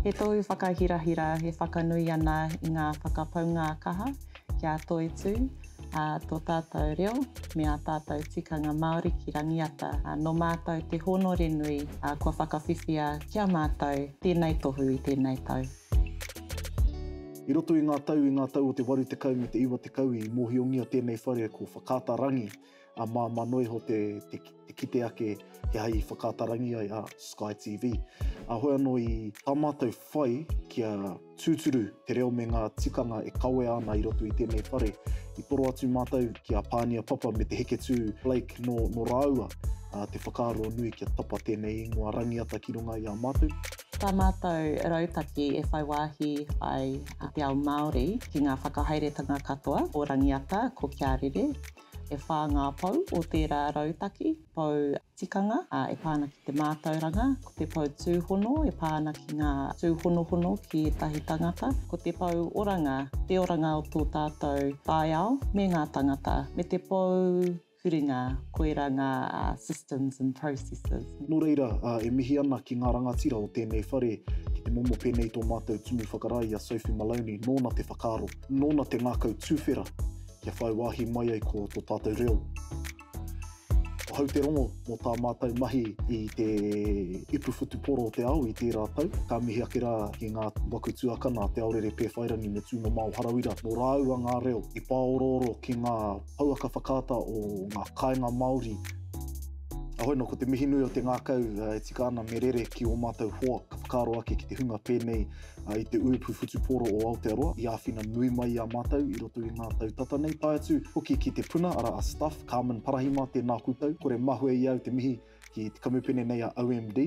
He tohu whakahirahira, he whakanui ana I ngā whakapaunga kaha kia toetu, tō tātou reo, me a tātou tikanga Māori ki Rangiata. No mātou te honore nui, kua whakawhiwhia kia mātou, tēnei tohu I tēnei tau. I roto I ngā tau o te waru te kau me te iwa te kau I mōhiongia tēnei whare ko whakātarangi mā manoi ho te kite ake he hai whakātarangi ai a Sky TV. Hoi anō I tā mātou whai kia tūturu te reo me ngā tikanga e kawe ana I roto I tēnei whare. I toro atu mātou kia pānia papa me te heke tū Blake no Rāua, te whakaaro nui kia tapa tēnei ingoa Rangiata ki runga I a mātou. Tā mātou rautaki e whai wāhi ai te ao Māori ki ngā whakahairetanga katoa o Rangiata ko kia rere. E whā ngā pau o tērā rautaki, pau tikanga, e pāna ki te mātauranga, ko te pau tūhono, e pāna ki ngā tūhonohono ki etahi tangata, ko te pau oranga, te oranga o tō tātou whaiao me ngā tangata, me te pau huringa, koera ngā systems and processes. Nō reira, e mihi ana ki ngā rangatira o tēnei whare, ki te momo pēnei tō mātou tumu whakarai a Sophie Maloney, nōna te whakaaro, nōna te ngākau tūwhera, kia whai wāhi mai ai ko tō tātou reo. Hau te rongo mō tā mātou mahi I te ipuwhutu poro o te ao I tērā tau. Ka mihi ake rā ki ngā waku tuakana te aorere pēwhairangi me tūma māo harawira. Nō rāua ngā reo I pāororo ki ngā pauaka whakāta o ngā kāinga Māori. Ahoi no, ko te mihi nui o te ngākau e tika ana me rere ki o mātou hoa. Ka whakaaro ake ki te hunga pēnei I te uipuwhutu poro o Aotearoa. I āwhina nui mai I a mātou I roto I ngā tau tata nei. Tae atu hoki ki te puna ara a staff, Carmen Parahima tēnā koutou. Kore mahue I au te mihi ki te kamupene nei a OMD.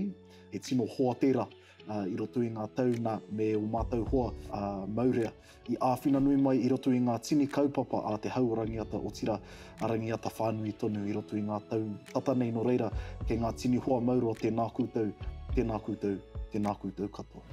E tino hoa tērā I roto I ngā tauna me o mātou hoa maurea. I āwhina nui mai I roto I ngā tini kaupapa a te hau o Rangiata o tira a Rangiata whānui tonu I roto I ngā tau tata nei no reira ke ngā tini hoa mauro o tēnā koutou, tēnā koutou, tēnā koutou katoa.